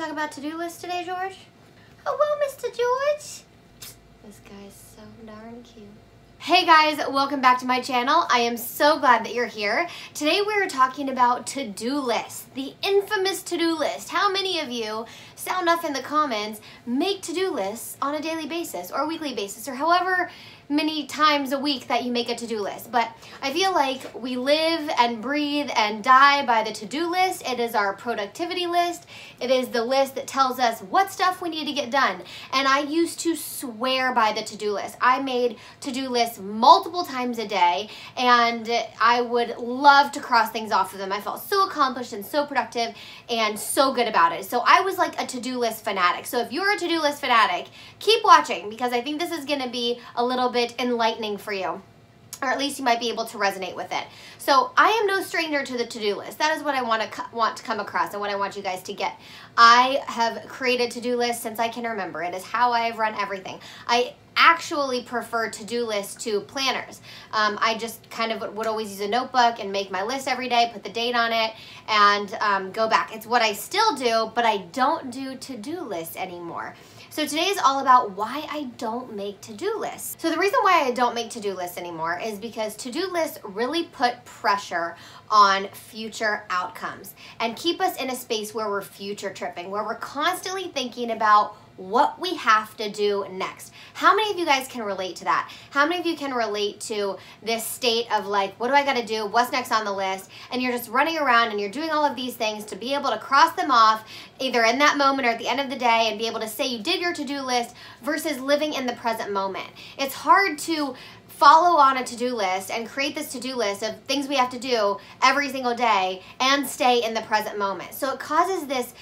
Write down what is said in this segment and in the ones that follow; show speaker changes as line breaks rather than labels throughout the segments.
talk about to-do lists today, George? Hello, Mr. George. This guy's so darn cute. Hey guys, welcome back to my channel. I am so glad that you're here. Today we're talking about to-do lists, the infamous to-do list. How many of you, sound off in the comments, make to-do lists on a daily basis or weekly basis or however many times a week that you make a to-do list? But I feel like we live and breathe and die by the to-do list. It is our productivity list. It is the list that tells us what stuff we need to get done. And I used to swear by the to-do list. I made to-do lists multiple times a day, and I would love to cross things off of them. I felt so accomplished and so productive and so good about it. So I was like a to-do list fanatic. So if you're a to-do list fanatic, keep watching, because I think this is going to be a little bit enlightening for you, or at least you might be able to resonate with it. So I am no stranger to the to-do list. That is what I want to come across and what I want you guys to get. I have created to-do lists since I can remember. It is how I have run everything. I actually prefer to-do lists to planners. I just kind of would always use a notebook and make my list every day, put the date on it, and go back. It's what I still do, but I don't do to-do lists anymore. So today is all about why I don't make to-do lists. So the reason why I don't make to-do lists anymore is because to-do lists really put pressure on future outcomes and keep us in a space where we're future tripping, where we're constantly thinking about what we have to do next. How many of you guys can relate to that? How many of you can relate to this state of like, what do I gotta do? What's next on the list? And you're just running around and you're doing all of these things to be able to cross them off either in that moment or at the end of the day and be able to say you did your to-do list versus living in the present moment. It's hard to follow on a to-do list and create this to-do list of things we have to do every single day and stay in the present moment. So it causes this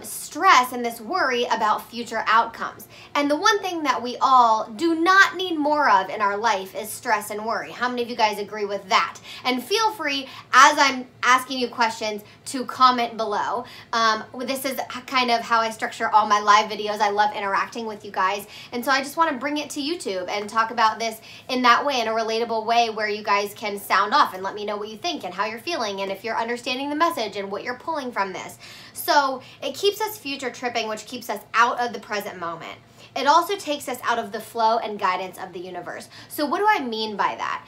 stress and this worry about future outcomes. And the one thing that we all do not need more of in our life is stress and worry. How many of you guys agree with that? And feel free, as I'm asking you questions, to comment below. This is kind of how I structure all my live videos. I love interacting with you guys. And so I just want to bring it to YouTube and talk about this in that way, in a relatable way where you guys can sound off and let me know what you think and how you're feeling and if you're understanding the message and what you're pulling from this. So it keeps us future tripping, which keeps us out of the present moment. It also takes us out of the flow and guidance of the universe. So what do I mean by that?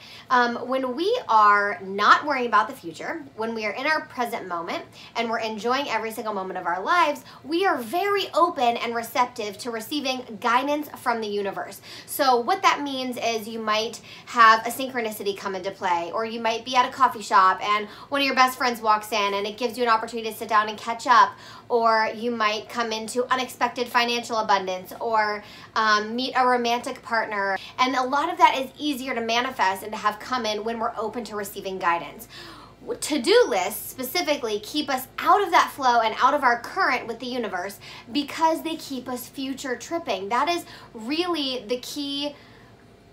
When we are not worrying about the future, when we are in our present moment and we're enjoying every single moment of our lives, we are very open and receptive to receiving guidance from the universe. So what that means is you might have a synchronicity come into play, or you might be at a coffee shop and one of your best friends walks in and it gives you an opportunity to sit down and catch up, or you might come into unexpected financial abundance, or meet a romantic partner. And a lot of that is easier to manifest and to have come in when we're open to receiving guidance. To-do lists specifically keep us out of that flow and out of our current with the universe because they keep us future tripping. That is really the key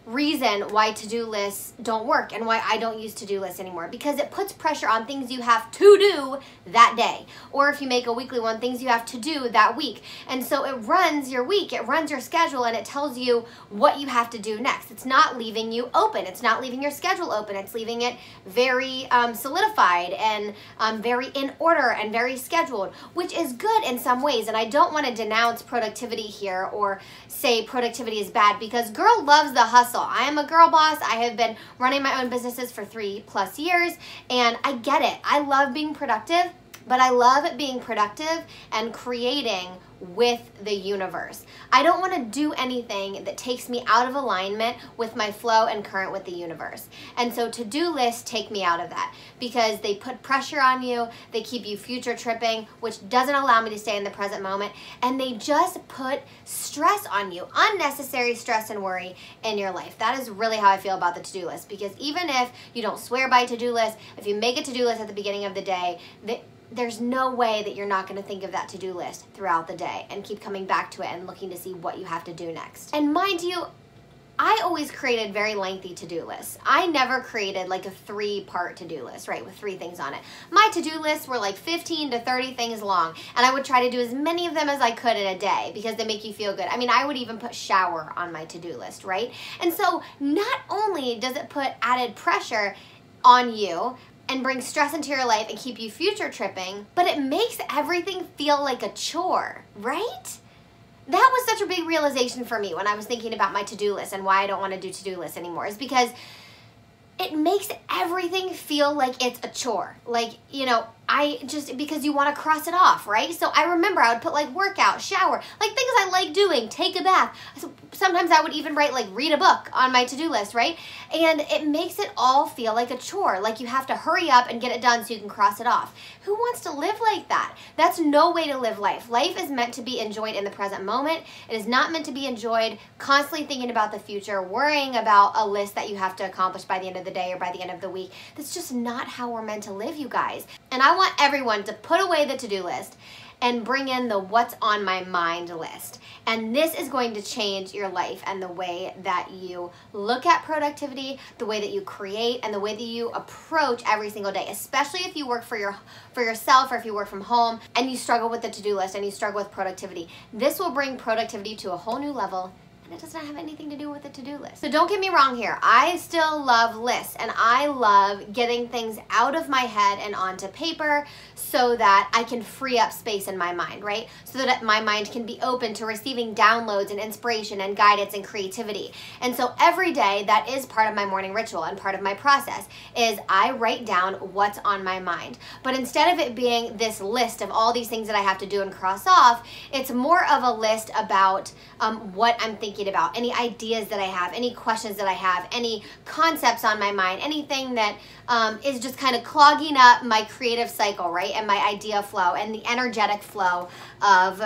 reason why to-do lists don't work and why I don't use to-do lists anymore, because it puts pressure on things you have to do that day, or if you make a weekly one, things you have to do that week. And so it runs your week, it runs your schedule, and it tells you what you have to do next. It's not leaving you open. It's not leaving your schedule open. It's leaving it very solidified and very in order and very scheduled, which is good in some ways. And I don't want to denounce productivity here or say productivity is bad, because girl loves the hustle. I am a girl boss. I have been running my own businesses for 3+ years, and I get it. I love being productive, but I love being productive and creating with the universe. I don't want to do anything that takes me out of alignment with my flow and current with the universe. And so to-do lists take me out of that because they put pressure on you, they keep you future tripping, which doesn't allow me to stay in the present moment, and they just put stress on you, unnecessary stress and worry in your life. That is really how I feel about the to-do list, because even if you don't swear by to-do list, if you make a to-do list at the beginning of the day, there's no way that you're not going to think of that to-do list throughout the day and keep coming back to it and looking to see what you have to do next. And mind you, I always created very lengthy to-do lists. I never created like a 3-part to-do list, right, with 3 things on it. My to-do lists were like 15 to 30 things long, and I would try to do as many of them as I could in a day because they make you feel good. I mean, I would even put shower on my to-do list, right? And so not only does it put added pressure on you and bring stress into your life and keep you future tripping, but it makes everything feel like a chore, right? That was such a big realization for me when I was thinking about my to-do list and why I don't want to do to-do lists anymore, is because it makes everything feel like it's a chore. Like, you know, because you want to cross it off, right? So I remember I would put like workout, shower, like things I like doing, take a bath. Sometimes I would even write like read a book on my to-do list, right? And it makes it all feel like a chore, like you have to hurry up and get it done so you can cross it off. Who wants to live like that? That's no way to live life. Life is meant to be enjoyed in the present moment. It is not meant to be enjoyed constantly thinking about the future, worrying about a list that you have to accomplish by the end of the day or by the end of the week. That's just not how we're meant to live, you guys. And I want everyone to put away the to-do list and bring in the what's on my mind list. And this is going to change your life and the way that you look at productivity, the way that you create, and the way that you approach every single day, especially if you work for yourself or if you work from home and you struggle with the to-do list and you struggle with productivity. This will bring productivity to a whole new level. It does not have anything to do with the to-do list. So don't get me wrong here. I still love lists and I love getting things out of my head and onto paper so that I can free up space in my mind, right? So that my mind can be open to receiving downloads and inspiration and guidance and creativity. And so every day that is part of my morning ritual and part of my process is I write down what's on my mind. But instead of it being this list of all these things that I have to do and cross off, it's more of a list about what I'm thinking about, any ideas that I have, any questions that I have, any concepts on my mind, anything that is just kind of clogging up my creative cycle, right? And my idea flow and the energetic flow of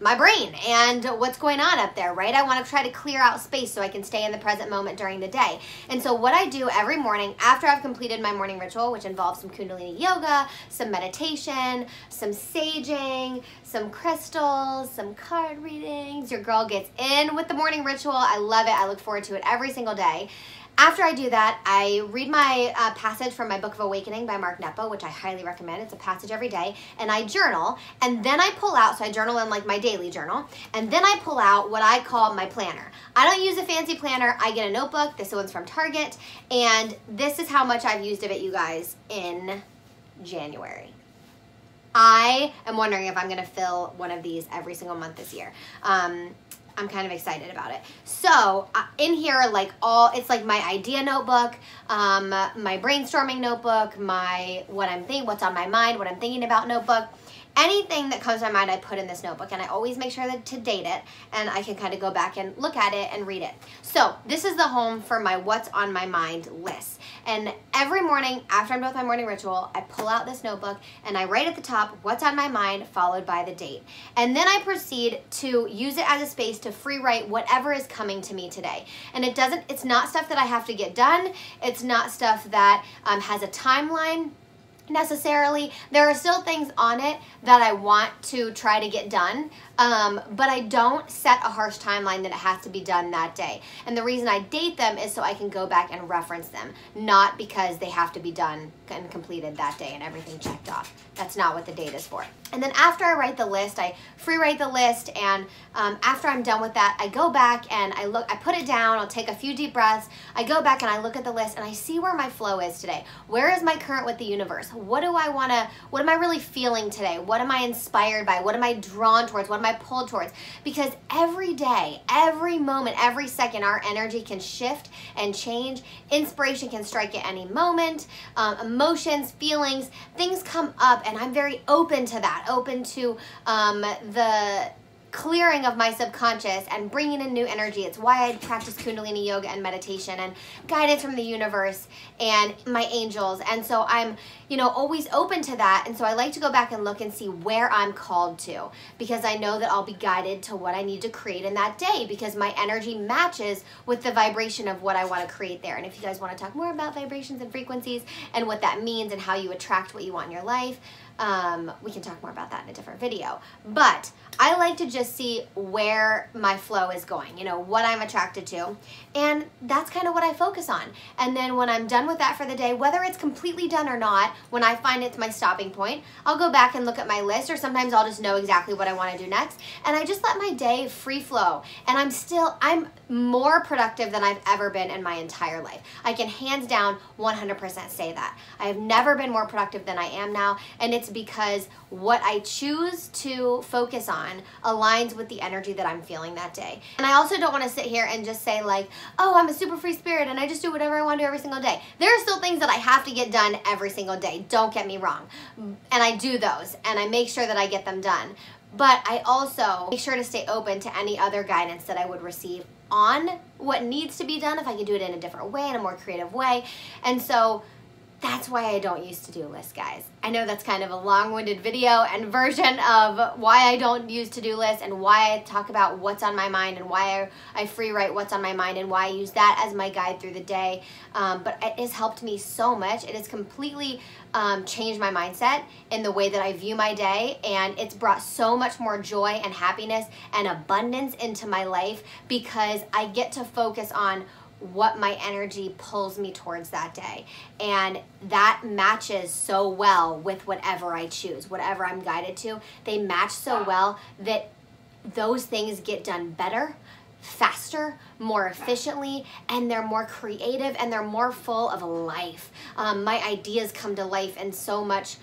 my brain and what's going on up there, right? I want to try to clear out space so I can stay in the present moment during the day. And so what I do every morning after I've completed my morning ritual, which involves some Kundalini yoga, some meditation, some saging, some crystals, some card readings. Your girl gets in with the morning ritual. I love it. I look forward to it every single day. After I do that, I read my passage from my Book of Awakening by Mark Nepo, which I highly recommend. It's a passage every day. And I journal. And then I pull out, so I journal in like my daily journal. And then I pull out what I call my planner. I don't use a fancy planner. I get a notebook. This one's from Target. And this is how much I've used of it, you guys, in January. I am wondering if I'm going to fill one of these every single month this year. I'm kind of excited about it. So in here, it's like my idea notebook, my brainstorming notebook, what's on my mind, what I'm thinking about notebook. Anything that comes to my mind, I put in this notebook, and I always make sure to date it, and I can kind of go back and look at it and read it. So this is the home for my what's on my mind list. And every morning after I'm done with my morning ritual, I pull out this notebook and I write at the top what's on my mind followed by the date. And then I proceed to use it as a space to free write whatever is coming to me today. And it's not stuff that I have to get done. It's not stuff that has a timeline necessarily. There are still things on it that I want to try to get done, but I don't set a harsh timeline that it has to be done that day. And the reason I date them is so I can go back and reference them, not because they have to be done and completed that day and everything checked off. That's not what the date is for. And then after I write the list, I free write the list, and after I'm done with that, I go back and I put it down, I'll take a few deep breaths, I go back and I look at the list and I see where my flow is today. Where is my current with the universe? What am I really feeling today? What am I inspired by? What am I drawn towards? What am I pulled towards? Because every day, every moment, every second, our energy can shift and change. Inspiration can strike at any moment. Emotions, feelings, things come up, and I'm very open to that, open to the clearing of my subconscious and bringing in new energy. It's why I practice Kundalini yoga and meditation and guidance from the universe and my angels. And so I'm, always open to that. And so I like to go back and look and see where I'm called to, because I know that I'll be guided to what I need to create in that day, because my energy matches with the vibration of what I want to create there. And if you guys want to talk more about vibrations and frequencies and what that means and how you attract what you want in your life, we can talk more about that in a different video. But I like to just see where my flow is going, you know, what I'm attracted to. And that's kind of what I focus on. And then when I'm done with that for the day, whether it's completely done or not, when I find it's my stopping point, I'll go back and look at my list, or sometimes I'll just know exactly what I want to do next. And I just let my day free flow. And I'm more productive than I've ever been in my entire life. I can hands down 100% say that. I have never been more productive than I am now. And it's because what I choose to focus on aligns with the energy that I'm feeling that day. And I also don't want to sit here and just say like, oh, I'm a super free spirit and I just do whatever I want to do every single day. There are still things that I have to get done every single day. Don't get me wrong. And I do those and I make sure that I get them done. But I also make sure to stay open to any other guidance that I would receive on what needs to be done, if I can do it in a different way, in a more creative way. And so that's why I don't use to-do lists, guys. I know that's kind of a long-winded video and version of why I don't use to-do lists and why I talk about what's on my mind and why I free write what's on my mind and why I use that as my guide through the day. But it has helped me so much. It has completely changed my mindset in the way that I view my day, and it's brought so much more joy and happiness and abundance into my life because I get to focus on what my energy pulls me towards that day. And that matches so well with whatever I choose, whatever I'm guided to. They match so well that those things get done better, faster, more efficiently, and they're more creative and they're more full of life. My ideas come to life in so much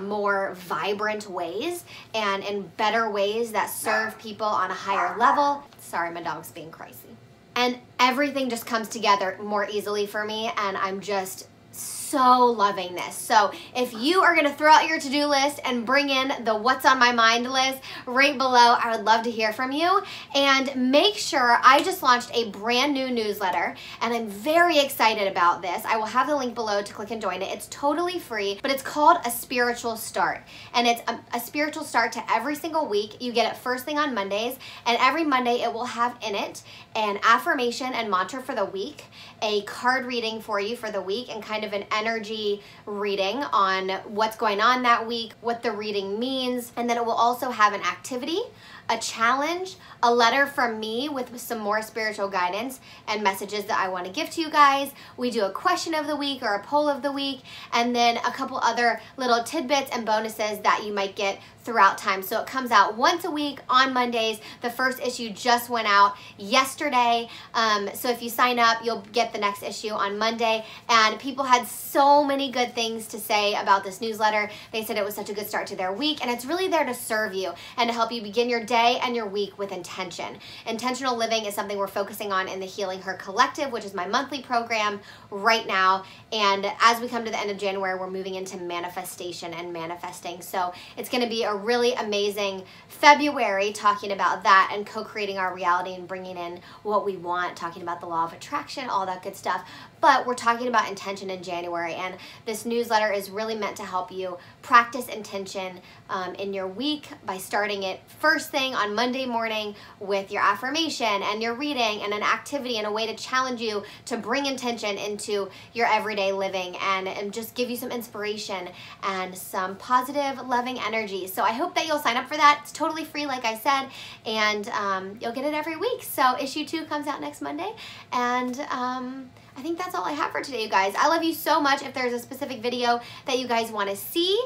more vibrant ways and in better ways that serve people on a higher level. Sorry, my dog's being crazy. And everything just comes together more easily for me, and I'm just so loving this. So if you are going to throw out your to-do list and bring in the what's on my mind list right below, I would love to hear from you. And make sure, I just launched a brand new newsletter and I'm very excited about this. I will have the link below to click and join it. It's totally free, but it's called A Spiritual Start. And it's a spiritual start to every single week. You get it first thing on Mondays, and every Monday it will have in it an affirmation and mantra for the week, a card reading for you for the week, and kind of an energy reading on what's going on that week, what the reading means, and then it will also have an activity, a challenge, a letter from me with some more spiritual guidance and messages that I want to give to you guys. We do a question of the week or a poll of the week, and then a couple other little tidbits and bonuses that you might get throughout time. So it comes out once a week on Mondays. The first issue just went out yesterday. So if you sign up, you'll get the next issue on Monday. And people had so many good things to say about this newsletter. They said it was such a good start to their week, and it's really there to serve you and to help you begin your day and your week with intention. Intentional living is something we're focusing on in the Healing Her Collective, which is my monthly program right now. And as we come to the end of January, we're moving into manifestation and manifesting. So it's going to be a really amazing February talking about that and co-creating our reality and bringing in what we want, talking about the law of attraction, all that good stuff. But we're talking about intention in January, and this newsletter is really meant to help you practice intention in your week by starting it first thing on Monday morning with your affirmation and your reading and an activity and a way to challenge you to bring intention into your everyday living and just give you some inspiration and some positive, loving energy. So I hope that you'll sign up for that. It's totally free, like I said, and you'll get it every week. So issue 2 comes out next Monday, and I think that's all I have for today, you guys. I love you so much. If there's a specific video that you guys want to see,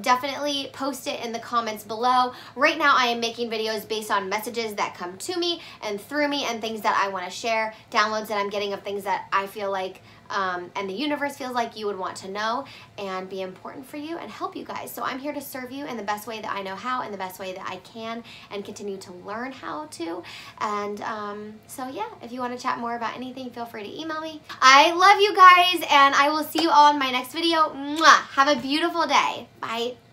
definitely post it in the comments below. Right now, I am making videos based on messages that come to me and through me and things that I want to share, downloads that I'm getting of things that I feel like and the universe feels like you would want to know and be important for you and help you guys. So I'm here to serve you in the best way that I know how and the best way that I can and continue to learn how to. And so yeah, if you want to chat more about anything, feel free to email me. I love you guys, and I will see you all in my next video. Mwah! Have a beautiful day. Bye.